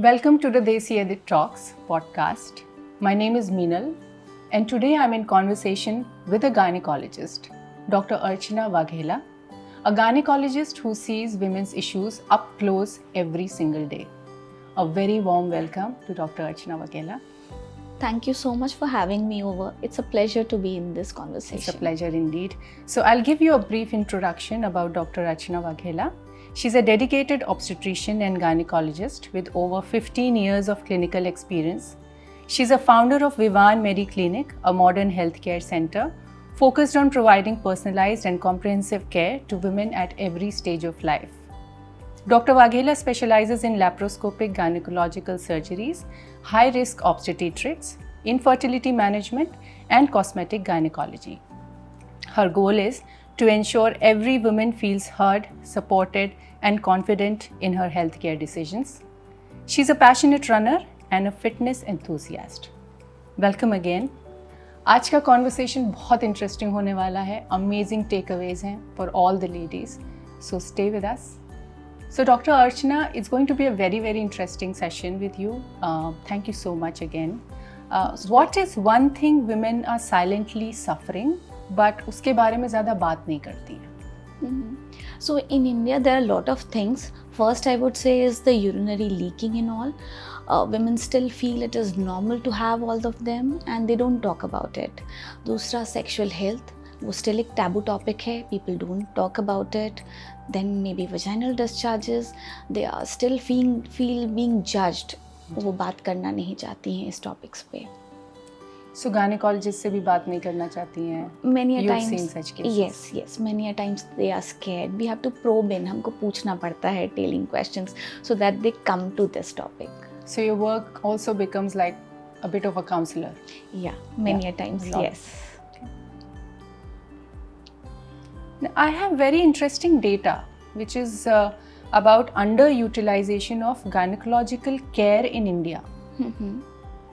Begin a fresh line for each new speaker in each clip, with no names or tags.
Welcome to the Desi Edit Talks podcast. My name is Meenal, and today I'm in conversation with a gynecologist, Dr. Archana Waghela, a gynecologist who sees women's issues up close every single day. A very warm welcome to Dr. Archana Waghela.
Thank you so much for having me over. It's a pleasure to be in this conversation.
It's a pleasure indeed. So I'll give you a brief introduction about Dr. Archana Waghela. She's a dedicated obstetrician and gynecologist with over 15 years of clinical experience. She's a founder of Vivan Medi Clinic, a modern healthcare center focused on providing personalized and comprehensive care to women at every stage of life. Dr. Waghela specializes in laparoscopic gynecological surgeries, high-risk obstetrics, infertility management, and cosmetic gynecology. Her goal is to ensure every woman feels heard, supported, and confident in her healthcare decisions. She's a passionate runner and a fitness enthusiast. Welcome again. आज का conversation बहुत interesting होने वाला है. Amazing takeaways हैं for all the ladies. So stay with us. So Dr. Archana, it's going to be a very, very interesting session with you. Thank you so much again. What is one thing women are silently suffering, but उसके बारे में ज़्यादा बात नहीं करती हैं?
So in India, there are a lot of things. First, I would say is the urinary leaking and all. Women still feel it is normal to have all of them and they don't talk about it. दूसरा, sexual health. वो still एक taboo topic है. People don't talk about it. Then maybe vaginal discharges. They are still feel being judged. वो बात करना नहीं चाहती हैं इस topics पे.
So gynecologist से भी बात नहीं करना चाहती हैं.
Many a
You've
times,
seen such cases.
yes. Many a times they are scared. We have to probe in. हमको पूछना पड़ता है tailing questions so that they come to this topic.
So your work also becomes like a bit of a counselor.
Yeah, many a times, yes.
Now, I have very interesting data which is about underutilization of gynecological care in India.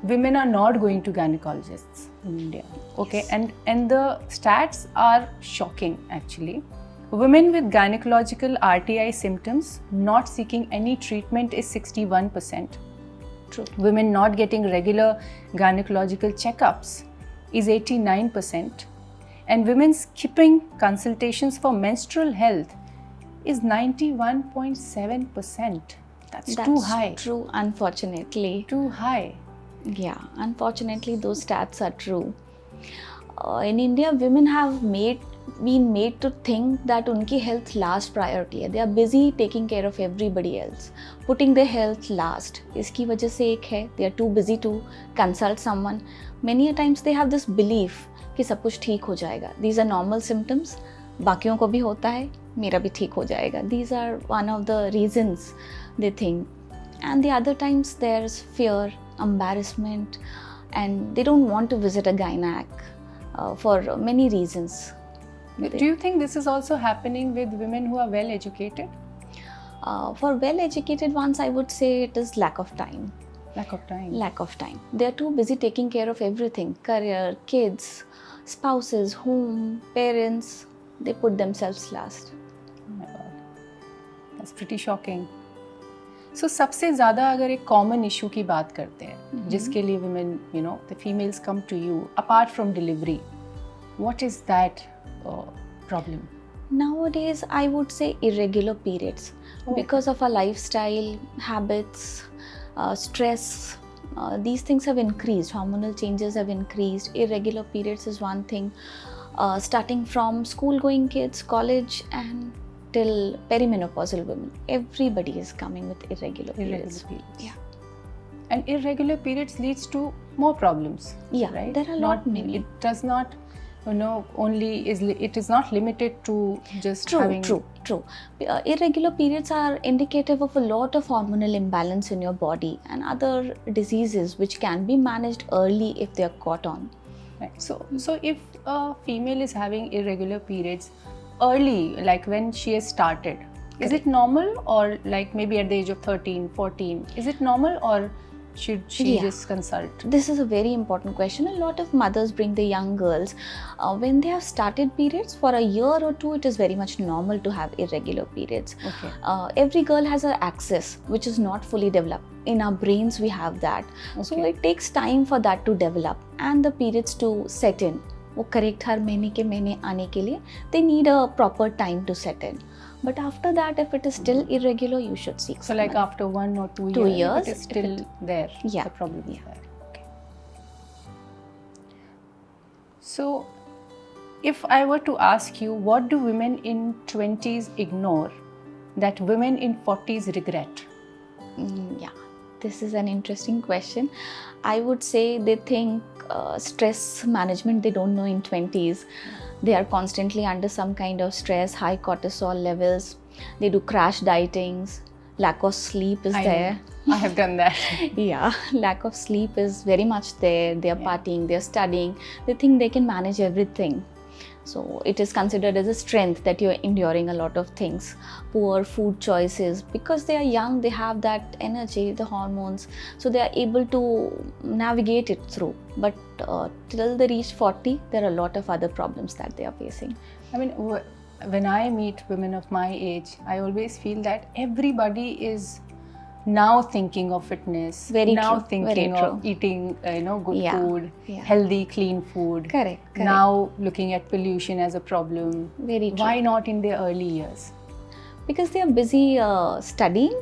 Women are not going to gynecologists in India. Okay,
Yes.
and the stats are shocking actually. Women with gynecological RTI symptoms not seeking any treatment is 61%.
True.
Women not getting regular gynecological checkups is 89%. And women skipping consultations for menstrual health is 91.7%. That's too high.
True, unfortunately.
Too high.
Yeah, unfortunately, those stats are true. In India, women have been made to think that उनकी health last priority है. They are busy taking care of everybody else, putting their health last. इसकी वजह से एक है, they are too busy to consult someone. Many a times they have this belief कि सब कुछ ठीक हो जाएगा. These are normal symptoms. बाकियों को भी होता है, मेरा भी ठीक हो जाएगा. These are one of the reasons they think. And the other times there's fear, embarrassment, and they don't want to visit a gynac for many reasons.
Do you think this is also happening with women who are well educated?
For well-educated ones, I would say it is lack of time.
Lack of time.
Lack of time. They are too busy taking care of everything. Career, kids, spouses, home, parents. They put themselves last.
Oh my God. That's pretty shocking. So सबसे ज़्यादा अगर एक common issue की बात करते हैं जिसके लिए women, the females come to you apart from delivery, what is that problem?
Nowadays, I would say irregular periods. Because of our lifestyle, habits, stress, these things have increased. Hormonal changes have increased. Irregular periods is one thing. Starting from school-going kids, college, and till perimenopausal women, everybody is coming with irregular periods. Yeah.
And irregular periods leads to more problems.
Yeah,
right?
there are not many.
It does not, it is not limited to just having.
True. Irregular periods are indicative of a lot of hormonal imbalance in your body and other diseases which can be managed early if they are caught on.
Right. So if a female is having irregular periods early, like when she has started, is it normal, or like maybe at the age of 13, 14, is it normal, or should she
Yeah.
just consult?
This is a very important question. A lot of mothers bring the young girls when they have started periods for a year or two. It is very much normal to have irregular periods.
Okay.
Every girl has an axis which is not fully developed. In our brains we have that. So
Okay.
it takes time for that to develop and the periods to set in. वो correct हर महीने के महीने आने के लिए they need a proper time to set in. But after that, if it is still irregular, you should seek.
So like
someone.
after 1 or 2
2
years,
years,
it is
if
still there.
Yeah.
The problem is
Yeah.
there. Okay. So if I were to ask you, what do women in 20s ignore that women in 40s regret?
Yeah, this is an interesting question. I would say they think stress management they don't know in 20s. They are constantly under some kind of stress, high cortisol levels. They do crash dietings. Lack of sleep is
I
there.
know. I have done that.
Yeah, lack of sleep is very much there. They are
Yeah.
partying, they are studying. They think they can manage everything. So it is considered as a strength that you're enduring a lot of things. Poor food choices, because they are young, they have that energy, the hormones, so they are able to navigate it through. But till they reach 40, there are a lot of other problems that they are facing.
I mean, when I meet women of my age, I always feel that everybody is now thinking of fitness,
Very
now
true,
thinking
very
of eating, good
Yeah,
food,
yeah.
healthy, clean food.
Correct.
Now looking at pollution as a problem.
Very true.
Why not in their early years?
Because they are busy studying,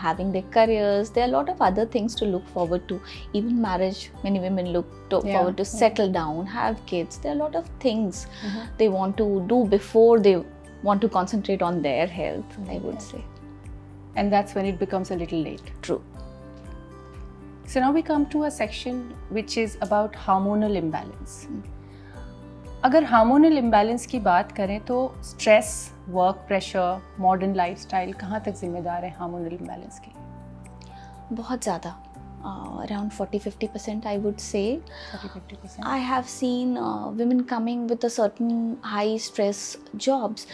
having their careers. There are a lot of other things to look forward to. Even marriage, many women look forward to settle down, have kids. There are a lot of things they want to do before they want to concentrate on their health, I would say.
And that's when it becomes a little late.
True.
So now we come to a section which is about hormonal imbalance. अगर hormonal imbalance की बात करें तो stress, work pressure, modern lifestyle कहाँ तक जिम्मेदार है hormonal imbalance की?
बहुत ज़्यादा. Around 40-50% I would say.
40-50%.
I have seen women coming with a certain high stress jobs.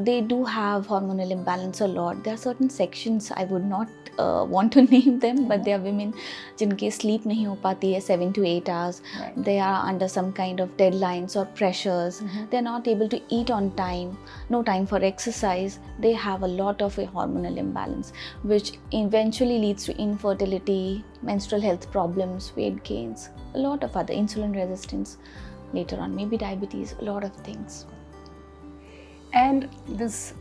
They do have hormonal imbalance a lot. There are certain sections, I would not want to name them, but there are women जिनके sleep नहीं हो पाती है 7 to 8 hours.
Right.
They are under some kind of deadlines or pressures. They are not able to eat on time, no time for exercise. They have a lot of a hormonal imbalance, which eventually leads to infertility, menstrual health problems, weight gains, a lot of other insulin resistance later on, maybe diabetes, a lot of things.
And this,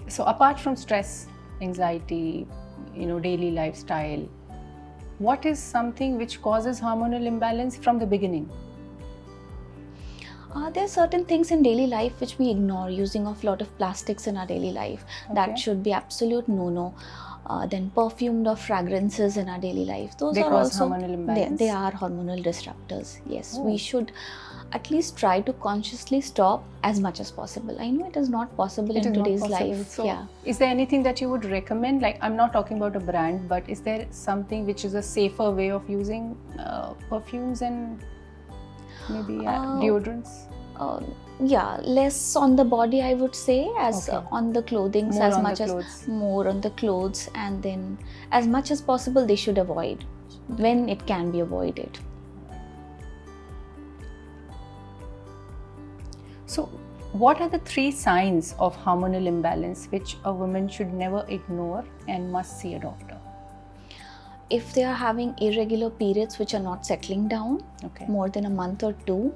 so apart from stress, anxiety, daily lifestyle, what is something which causes hormonal imbalance from the beginning?
There are certain things in daily life which we ignore, using of lot of plastics in our daily life.
Okay.
That should be absolute no-no. Then perfumed or fragrances in our daily life. Those
They
are
cause
also
hormonal imbalance?
They are hormonal disruptors. Yes,
Oh.
we should at least try to consciously stop as much as possible. I know it is not possible
It
in
is not
today's
possible.
life.
So,
Yeah.
is there anything that you would recommend? Like, I'm not talking about a brand, but is there something which is a safer way of using perfumes and maybe deodorants?
Yeah, less on the body, I would say, as
Okay.
on the clothing,
More
as
on the
much as
clothes.
more on the clothes, and then as much as possible they should avoid when it can be avoided.
So, what are the 3 signs of hormonal imbalance which a woman should never ignore and must see a doctor?
If they are having irregular periods which are not settling down
Okay.
more than a month or 2,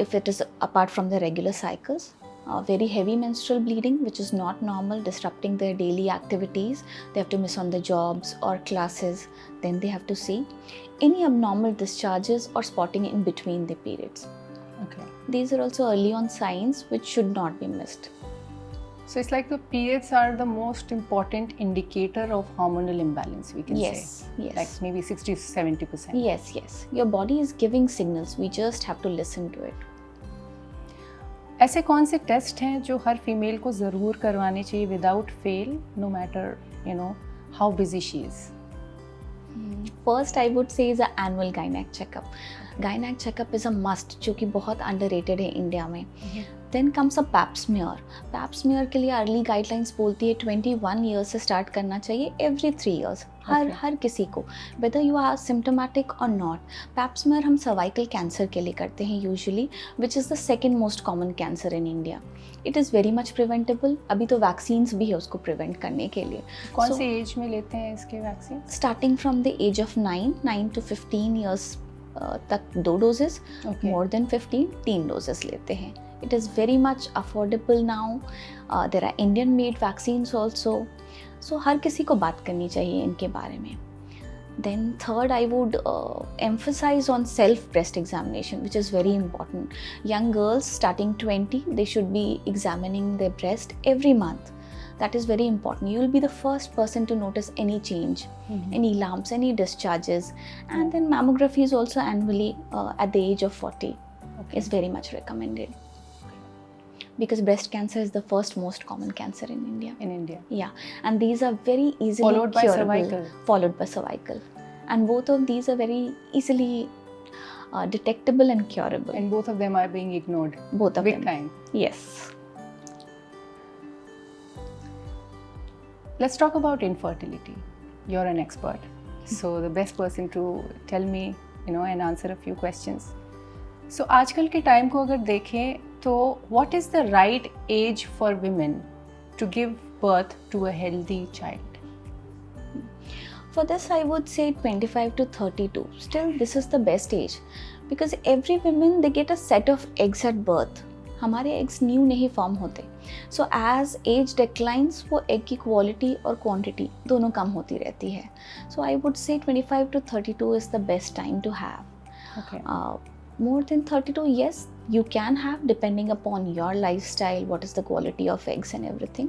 if it is apart from the regular cycles, very heavy menstrual bleeding which is not normal, disrupting their daily activities, they have to miss on the jobs or classes, then they have to see. Any abnormal discharges or spotting in between the periods.
Okay.
These are also early on signs which should not be missed.
So, it's like the periods are the most important indicator of hormonal imbalance, we can
Yes,
say.
yes.
Like maybe 60-70%.
Yes, yes. Your body is giving signals. We just have to listen to it.
ऐसे कौन से test हैं जो हर female को ज़रूर करवाने चाहिए without fail, no matter how busy she is?
First, I would say is an annual gynac checkup. Gynac checkup is a must, जो कि बहुत underrated है इंडिया में. Then comes a pap smear. Pap smear के लिए early guidelines बोलती है 21 years से स्टार्ट करना चाहिए, एवरी 3 ईयर्स. हर किसी को, वेदर यू आर सिम्टोमेटिक और नॉट. पैप स्मीयर हम सर्वाइकल कैंसर के लिए करते हैं usually, which is the second most common cancer in India. It is very much preventable. अभी तो वैक्सीन्स भी है उसको प्रिवेंट करने के लिए.
कौन सी एज में लेते हैं इसके vaccine?
Starting from the age of 9 to 15 years तक 2 डोजेस. मोर देन 15 3 डोजेस लेते हैं. It is very much affordable now. There are Indian made vaccines also. So हर किसी को बात करनी चाहिए इनके बारे में. Then third, I would emphasize on self breast examination, which is very important. Young girls starting 20, they should be examining their breast every month. That is very important. You will be the first person to notice any change, any lumps, any discharges. And then mammography is also annually at the age of 40. Is very much recommended. Because breast cancer is the first most common cancer in India. Yeah, and these are very easily
followed by
curable. Followed by cervical. And both of these are very easily detectable and curable.
And both of them are being ignored.
Both of
Big
them.
time.
Yes.
Let's talk about infertility. You're an expert. So the best person to tell me, and answer a few questions. So आजकल के time को अगर देखें तो what is the right age for women to give birth to a healthy child?
For this, I would say 25 to 32. Still, this is the best age because every woman they get a set of eggs at birth. हमारे eggs new नहीं form होते. So as age declines, वो egg की quality और quantity दोनों कम होती रहती है. So I would say 25 to 32 is the best time to have.
Okay.
More than 32, yes, you can have depending upon your lifestyle, what is the quality of eggs and everything.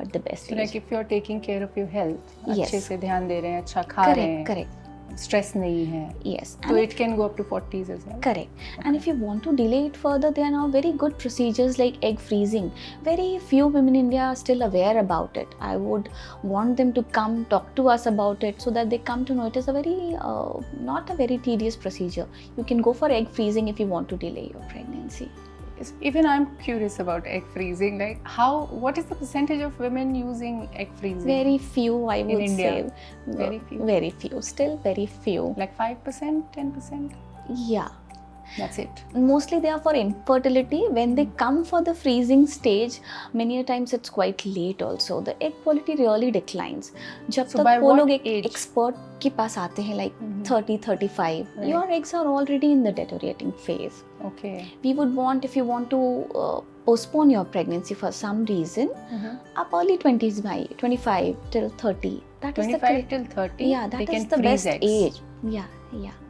But the best
So
age.
like if you're taking care of your health,
Yes.
अच्छे से ध्यान दे रहे हैं, अच्छा खा रहे हैं,
Correct.
stress नहीं है,
Yes.
so it can go up to 40s as well.
Correct. And if you want to delay it further, there are now very good procedures like egg freezing. Very few women in India are still aware about it. I would want them to come talk to us about it so that they come to know it is a very, not a very tedious procedure. You can go for egg freezing if you want to delay your pregnancy.
Yes, even I'm curious about egg freezing. Like what is the percentage of women using egg freezing?
Very few, I would
India?
say.
Very few?
Very few. Still very few.
Like 5%, 10%?
Yeah.
That's it.
Mostly they are for infertility. When they come for the freezing stage, many a times it's quite late also. The egg quality really declines. जब
So
तक
by
वो
what
लोग एक
age?
expert के पास आते हैं like 30, 35,
Right.
your eggs are already in the deteriorating phase.
Okay.
We would want, if you want to postpone your pregnancy for some reason, up early 20s by 25 till 30. That is the
25
correct.
till 30?
Yeah,
they
that
can
is the
freeze
best
eggs.
age. Yeah.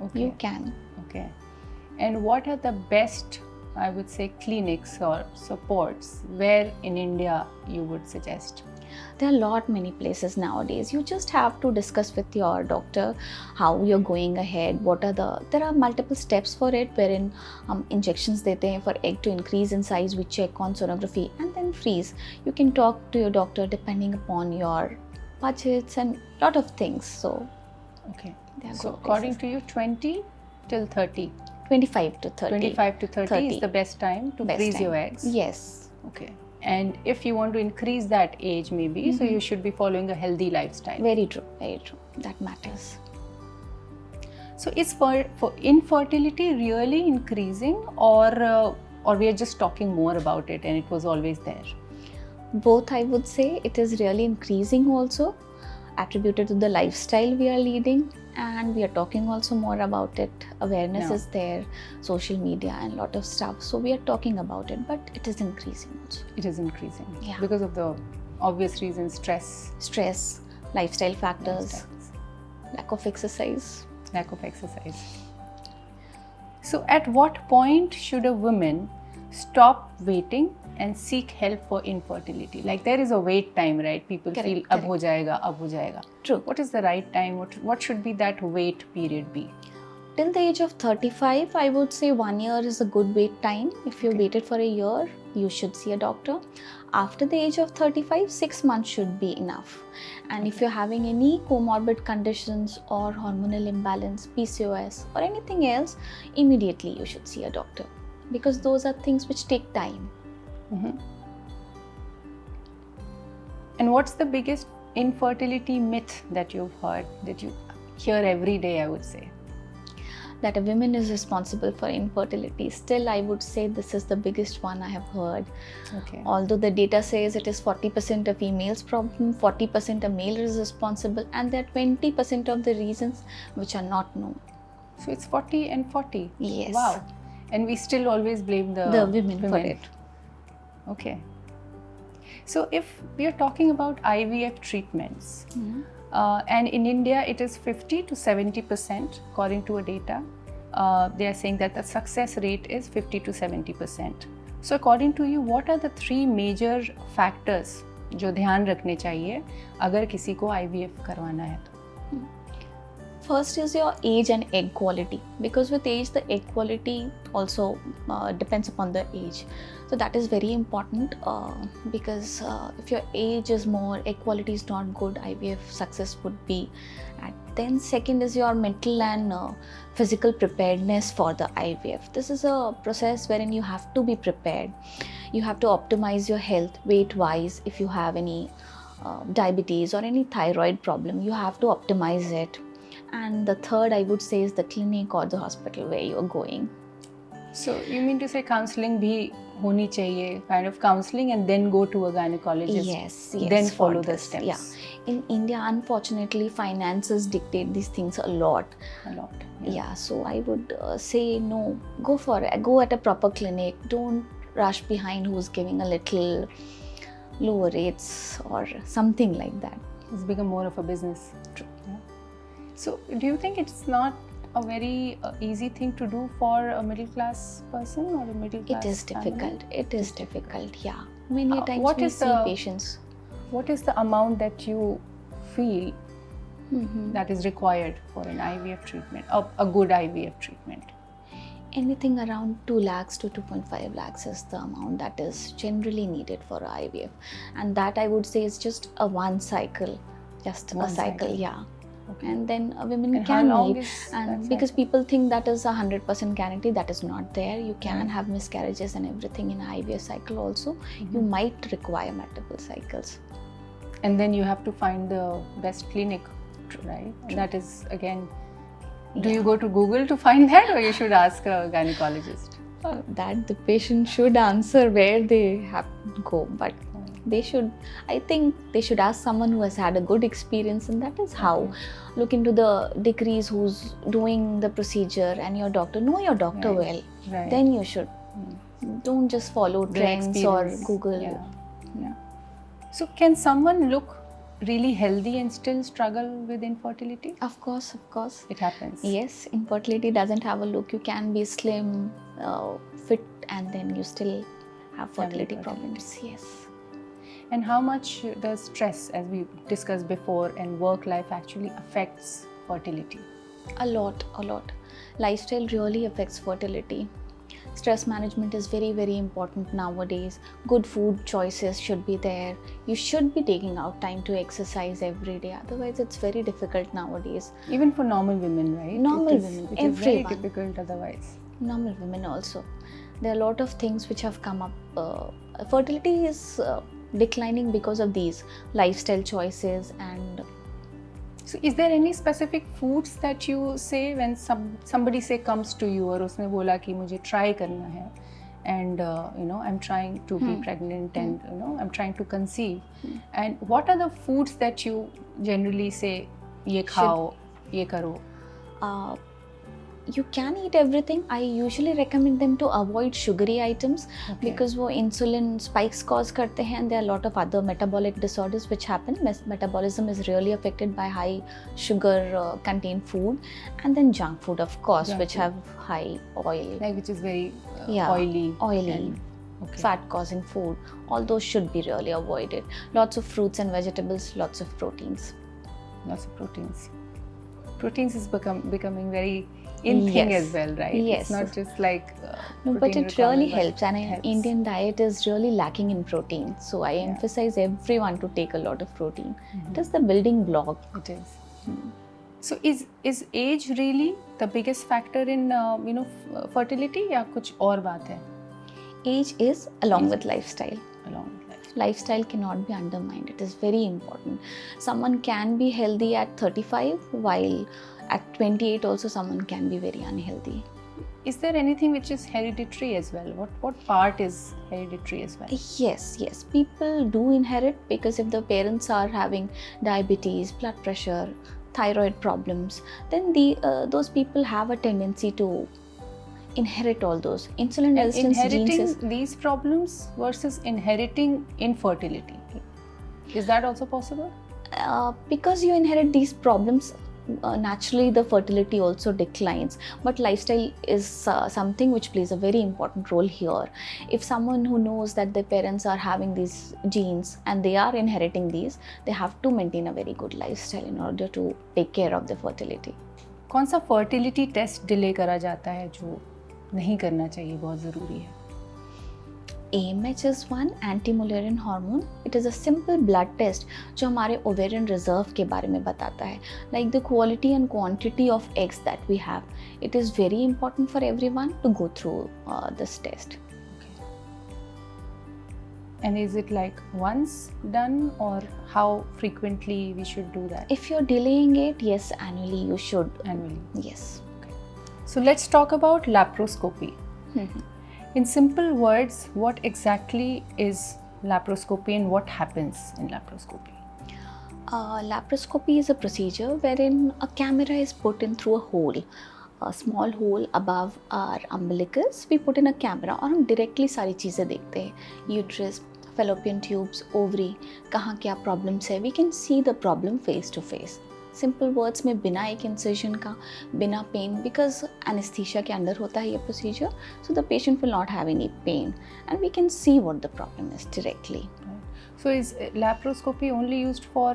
Okay.
You can.
Okay. And what are the best, I would say, clinics or supports where in India you would suggest?
There are many places nowadays. You just have to discuss with your doctor how you're going ahead. There are multiple steps for it wherein injections देते हैं for egg to increase in size. We check on sonography and then freeze. You can talk to your doctor depending upon your budgets and lot of things. So,
Okay.
there are
So
good
according
places.
to you, 20 till 30.
25 to 30.
25 to 30 is
30.
the best time to
Best
freeze
time.
your eggs.
Yes.
Okay. And if you want to increase that age maybe, so you should be following a healthy lifestyle.
Very true. Very true. That matters.
So is for infertility really increasing or we are just talking more about it and it was always there?
Both, I would say. It is really increasing also, attributed to the lifestyle we are leading, and we are talking also more about it. Awareness
Yeah.
is there, social media and lot of stuff. So we are talking about it, but it is increasing also.
It is increasing.
Yeah.
Because of the obvious reasons, stress,
Stress, lifestyle factors,
lifestyles,
lack of exercise.
lack of exercise. So at what point should a woman stop waiting and seek help for infertility? Like there is a wait time, right? People
Correct,
feel ab ho jayega, ab ho jayega.
True.
What is the right time? What should be that wait period be?
Till the age of 35, I would say 1 year is a good wait time. If you waited for a year, you should see a doctor. After the age of 35, 6 months should be enough. And if you're having any comorbid conditions or hormonal imbalance, PCOS or anything else, immediately you should see a doctor. Because those are things which take time.
And what's the biggest infertility myth that you've heard, that you hear every day, I would say?
That a woman is responsible for infertility. Still, I would say this is the biggest one I have heard.
Okay.
Although the data says it is 40% a female's problem, 40% a male is responsible, and there are 20% of the reasons which are not known.
So it's 40 and 40.
Yes.
Wow. And we still always blame the
women for it.
Okay. So if we are talking about IVF treatments, and in India it is 50 to 70% according to a data. They are saying that the success rate is 50 to 70%. So according to you, what are the three major factors जो ध्यान रखने चाहिए अगर किसी को IVF करवाना है तो?
First is your age and egg quality, because with age the egg quality also depends upon the age. So that is very important because if your age is more, egg quality is not good, IVF success would be. And then second is your mental and physical preparedness for the IVF. This is a process wherein you have to be prepared. You have to optimize your health weight wise. If you have any diabetes or any thyroid problem, you have to optimize it. And the third, I would say, is the clinic or the hospital where you are going.
So you mean to say counseling bhi honi chahiye, kind of counseling, and then go to a gynecologist?
Yes.
Then follow the steps.
Yeah. In India, unfortunately, finances dictate these things a lot. Yeah. So I would say no. Go for it. Go at a proper clinic. Don't rush behind who's giving a little lower rates or something like that.
It's become more of a business. True. Yeah. So, do you think it's not a very easy thing to do for a middle class person or a middle class?
It is difficult. It is difficult. Yeah. Many times
what
we
is
see patients.
What is the amount that you feel that is required for an IVF treatment, a good IVF treatment?
Anything around 2 lakhs to 2.5 lakhs is the amount that is generally needed for IVF, and that I would say is just a one cycle, yeah. Okay. And then women can need, and because people think that is 100% guarantee, that is not there. You can have miscarriages and everything in IVF cycle also. You might require multiple cycles.
And then you have to find the best clinic, right? And that is again, do you go to Google to find that, or you should ask a gynecologist?
That the patient should answer where they have to go, but they should, I think they should ask someone who has had a good experience, and that is how. Look into the degrees who's doing the procedure, and your doctor, know your doctor well. Then you should. Don't just follow trends or Google.
Yeah. So can someone look really healthy and still struggle with infertility?
Of course.
It happens.
Yes, infertility doesn't have a look. You can be slim, fit, and then you still have fertility problems. Yes.
And how much does stress, as we discussed before, and work life actually affects fertility?
A lot. Lifestyle really affects fertility. Stress management is very, very important nowadays. Good food choices should be there. You should be taking out time to exercise every day. Otherwise, it's very difficult nowadays.
Even for normal women, right?
Normal women,
it is very difficult otherwise.
Normal women also. There are a lot of things which have come up. Fertility is declining because of these lifestyle choices. And
so is there any specific foods that you say when somebody say comes to you और उसने बोला कि मुझे try करना है, and I'm trying to be pregnant, and I'm trying to conceive, and what are the foods that you generally say ये खाओ, ये करो?
You can eat everything. I usually recommend them to avoid sugary items because वो insulin spikes cause करते हैं, and there are a lot of other metabolic disorders which happen. Metabolism is really affected by high sugar contained food, and then junk food, of course, which have high oil,
like which is very oily,
and fat causing food. All those should be really avoided. Lots of fruits and vegetables, lots of proteins. Proteins is becoming very in thing as well, right? Yes.
It's not just like
no, but it really helps, and Indian diet is really lacking in protein. So I emphasize everyone to take a lot of protein. It is the building block.
It is. So is age really the biggest factor in fertility, या कुछ और बात है?
Age is along
Age
with lifestyle.
along with life?
Lifestyle cannot be undermined. It is very important. Someone can be healthy at 35, while at 28 also someone can be very unhealthy.
Is there anything which is hereditary as well? What part is hereditary as well?
Yes. People do inherit, because if the parents are having diabetes, blood pressure, thyroid problems, then those people have a tendency to inherit all those. Insulin
And
resistance genes
inheriting
is
these problems versus inheriting infertility, is that also possible?
because you inherit these problems, naturally the fertility also declines. But lifestyle is something which plays a very important role here. If someone who knows that their parents are having these genes and they are inheriting these, they have to maintain a very good lifestyle in order to take care of the fertility.
कौन सा fertility test delay करा जाता है जो नहीं करना चाहिए, बहुत ज़रूरी है?
AMH is one, anti-Mullerian hormone. It is a simple blood test जो हमारे ovarian reserve के बारे में बताता है, like the quality and quantity of eggs that we have. It is very important for everyone to go through this test.
And is it like once done, or how frequently we should do that?
If you're delaying it, yes, annually you should.
Annually.
Yes.
So let's talk about laparoscopy. In simple words, what exactly is laparoscopy and what happens in laparoscopy?
Laparoscopy is a procedure wherein a camera is put in through a hole, a small hole above our umbilicus. We put in a camera और हम directly सारी चीज़ें देखते हैं, uterus, fallopian tubes, ovary, कहाँ क्या problems है. We can see the problem face to face. Simple words में, बिना एक इंसिजन का, बिना पेन, बिकॉज एनेस्थीसिया के अंडर होता है ये procedure, so the patient will not have any pain and we can see what the problem is directly.
So is laparoscopy only used for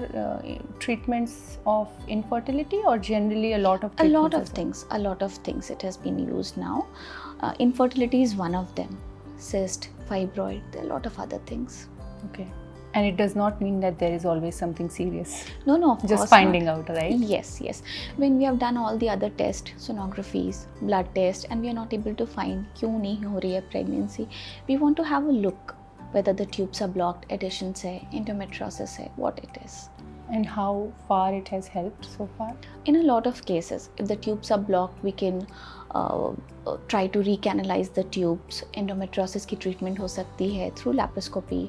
treatments of infertility, or generally a lot of
A
treatments?
a lot of things it has been used now. Infertility is one of them. Cyst, fibroid, there are a lot of other things.
Okay. And it does not mean that there is always something serious.
No, of
Just
course
finding
not.
out, right?
Yes. When we have done all the other tests, sonographies, blood tests, and we are not able to find क्यों नहीं हो रही है pregnancy, we want to have a look whether the tubes are blocked, adhesions है, endometriosis है, what it is.
And how far it has helped so far?
In a lot of cases, if the tubes are blocked, we can try to recanalize the tubes. Endometriosis की treatment हो सकती है through laparoscopy.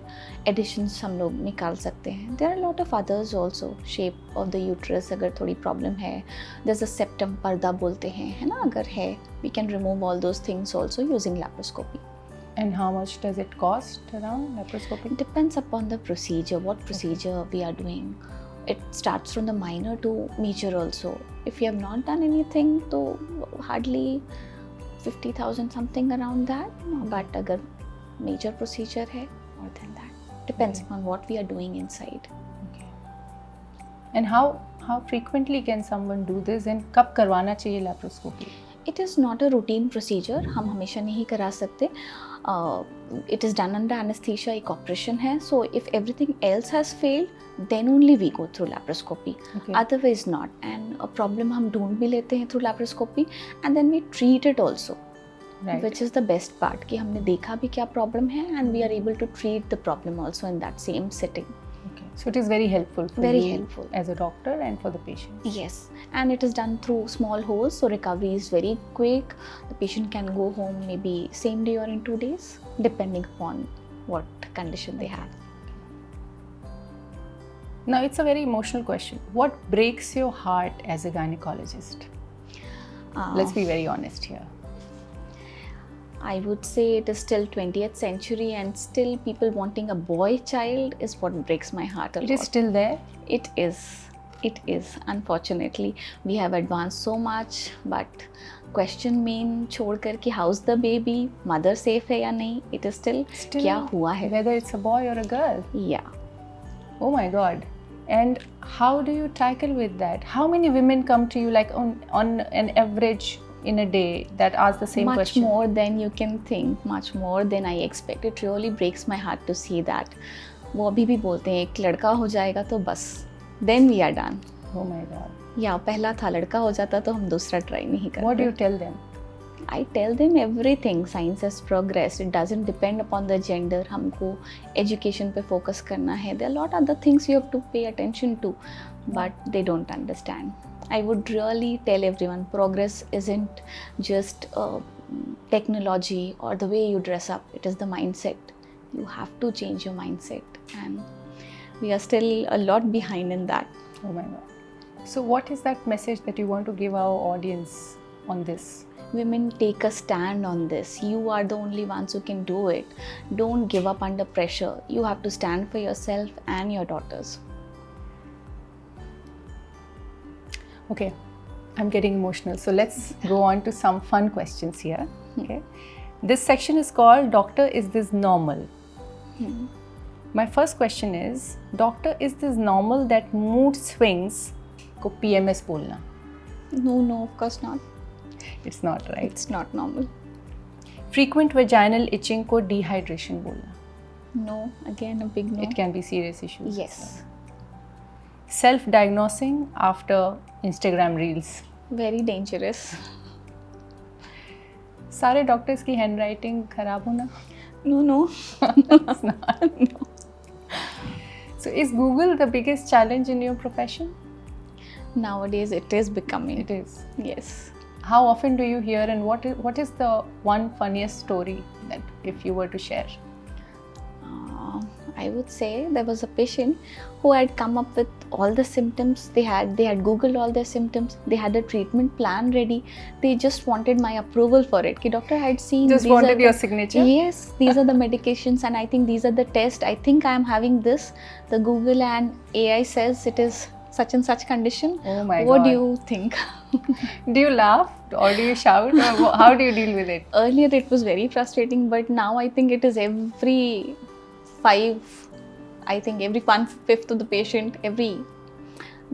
Adhesions हम लोग निकाल सकते हैं. There are a lot of others also. Shape of the uterus अगर थोड़ी problem है, there's a septum, पर्दा बोलते हैं, है ना, अगर है, we can remove all those things also using laparoscopy.
And how much does it cost around laparoscopy?
It depends upon the procedure, what procedure we are doing. It starts from the minor to major also. If you have not done anything, तो hardly 50,000 something around that. But अगर major procedure है, more than that. Depends upon what we are doing inside.
Okay. And how frequently can someone do this, and कब करवाना चाहिए laparoscopy?
It is not a routine procedure. हम हमेशा नहीं करा सकते. It is done under anesthesia. एक operation है. So if everything else has failed, then only we go through laparoscopy.
Okay.
Otherwise not. And a problem हम ढूंढ भी लेते हैं through laparoscopy, and then we treat it also.
Right.
Which is the best part कि हमने देखा भी क्या problem है, and we are able to treat the problem also in that same sitting.
Okay. So it is very helpful for
Very
you
helpful.
as a doctor and for the patient.
Yes, and it is done through small holes, so recovery is very quick. The patient can go home maybe same day or in 2 days, depending upon what condition they have.
Now it's a very emotional question. What breaks your heart as a gynecologist? Let's be very honest here.
I would say it is still 20th century, and still people wanting a boy child is what breaks my heart a lot.
It is still there?
It is. Unfortunately, we have advanced so much, but question main छोड़कर कि how's the baby, mother safe है या नहीं, it is still क्या हुआ है.
Whether it's a boy or a girl?
Yeah.
Oh my God. And how do you tackle with that? How many women come to you, like on an average in a day, that ask the same
much
question?
Much more than you can think, much more than I expect. It really breaks my heart to see that. वो अभी भी बोलते हैं एक लड़का हो जाएगा तो बस, then we are done.
Oh my God.
या पहला था लड़का हो जाता तो हम दूसरा ट्राई नहीं करते.
What do you tell them?
I tell them everything. Science has progressed. It doesn't depend upon the gender. हमको education पे focus करना है. There are a lot other things you have to pay attention to, but they don't understand. I would really tell everyone, progress isn't just technology or the way you dress up. It is the mindset. You have to change your mindset, and we are still a lot behind in that.
Oh my God. So what is that message that you want to give our audience on this?
Women, take a stand on this. You are the only ones who can do it. Don't give up under pressure. You have to stand for yourself and your daughters.
Okay, I'm getting emotional. So let's go on to some fun questions here. Okay. This section is called Doctor, is this normal? My first question is, Doctor, is this normal that mood swings ko PMS bolna?
No, of course not.
It's not, right?
It's not normal.
Frequent vaginal itching ko dehydration bolna?
No, again a big no.
It can be serious issues.
Yes.
Self-diagnosing after Instagram reels?
Very dangerous.
सारे doctors की handwriting खराब होना?
No.
It's not.
No.
So is Google the biggest challenge in your profession?
Nowadays it is becoming.
It is.
Yes.
How often do you hear, and what is the one funniest story that if you were to share?
I would say there was a patient who had come up with all the symptoms. They had Googled all their symptoms. They had a treatment plan ready. They just wanted my approval for it. Ki doctor, I had seen.
Just wanted your signature?
Yes, these are the medications, and I think these are the tests. I think I am having this. The Google and AI says it is such and such condition.
Oh my God.
What do you think?
Do you laugh or do you shout, or how do you deal with it?
Earlier it was very frustrating, but now I think it is every 1/5 of the patient,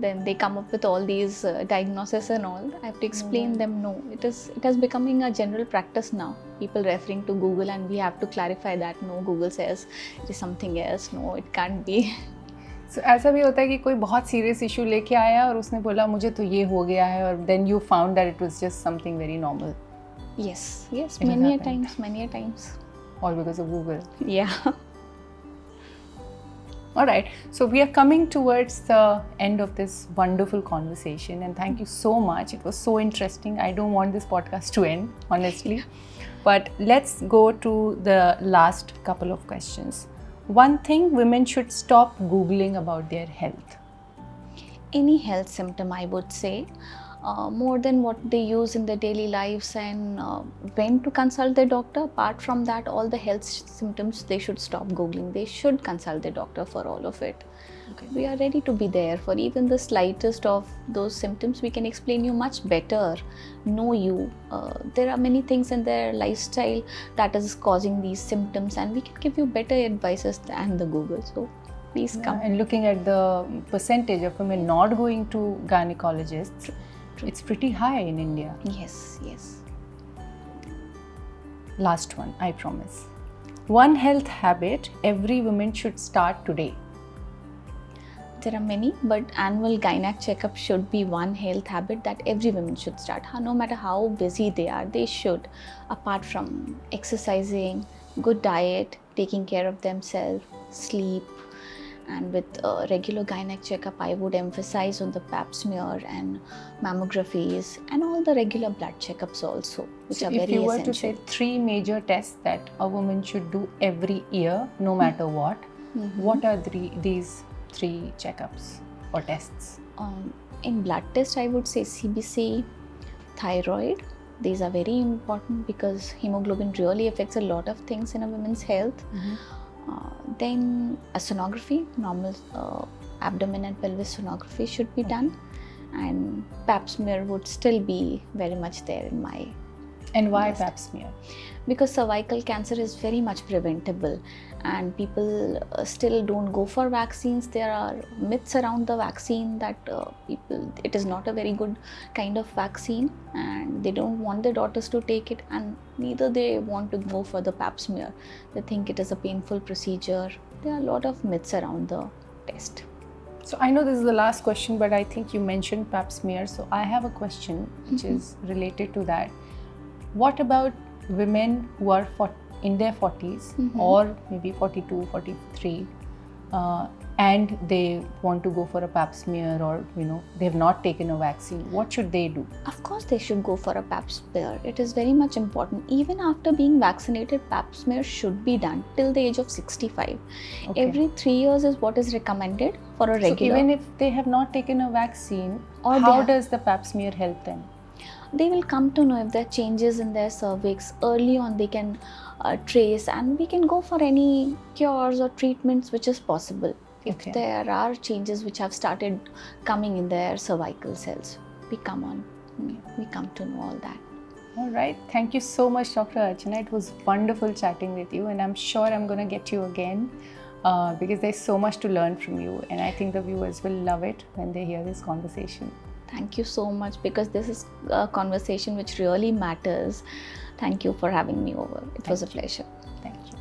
then they come up with all these diagnoses and all. I have to explain them, no, it has becoming a general practice now. People referring to Google, and we have to clarify that no, Google says it is something else. No, it can't be.
So ऐसा भी होता है कि कोई बहुत serious issue लेके आया और उसने बोला मुझे तो ये हो गया है, और then you found that it was just something very normal.
Yes,
It
many
has
a times.
All because of Google.
Yeah.
All right, so we are coming towards the end of this wonderful conversation, and thank you so much. It was so interesting. I don't want this podcast to end, honestly. But let's go to the last couple of questions. One thing women should stop Googling about their health.
Any health symptom, I would say, more than what they use in their daily lives, and when to consult their doctor. Apart from that, all the health symptoms, they should stop Googling. They should consult their doctor for all of it. Okay. We are ready to be there for even the slightest of those symptoms. We can explain you much better, know you. There are many things in their lifestyle that is causing these symptoms, and we can give you better advices than the Google. So please come.
And looking at the percentage of women not going to gynecologists, it's pretty high in India.
Yes.
Last one, I promise. One health habit every woman should start today.
There are many, but annual gynec checkup should be one health habit that every woman should start. No matter how busy they are, they should. Apart from exercising, good diet, taking care of themselves, sleep, and with regular gynec checkup, I would emphasize on the pap smear and mammographies and all the regular blood checkups also, which are very essential. If you were to say
3 major tests that a woman should do every year, no matter what, what are these 3 checkups or tests?
In blood test, I would say CBC, thyroid. These are very important because hemoglobin really affects a lot of things in a woman's health. Then a sonography, normal abdomen and pelvis sonography should be done, and pap smear would still be very much there in my
And why
list.
pap smear?
Because cervical cancer is very much preventable, and people still don't go for vaccines. There are myths around the vaccine that it is not a very good kind of vaccine, and they don't want their daughters to take it, and neither they want to go for the pap smear. They think it is a painful procedure. There are a lot of myths around the test.
So I know this is the last question, but I think you mentioned pap smear, so I have a question which is related to that. What about women who are in their 40s or maybe 42, 43, and they want to go for a pap smear, or they have not taken a vaccine? What should they do?
Of course, they should go for a pap smear. It is very much important. Even after being vaccinated, pap smear should be done till the age of 65.
Okay.
Every 3 years is what is recommended for a regular.
So even if they have not taken a vaccine,
Or
how does the pap smear help them?
They will come to know if there are changes in their cervix. Early on, they can trace, and we can go for any cures or treatments which is possible. If
Okay.
there are changes which have started coming in their cervical cells, we come to know all that.
All right. Thank you so much, Dr. Archana. It was wonderful chatting with you, and I'm sure I'm going to get you again because there's so much to learn from you, and I think the viewers will love it when they hear this conversation.
Thank you so much, because this is a conversation which really matters. Thank you for having me over. It was a pleasure.
Thank you.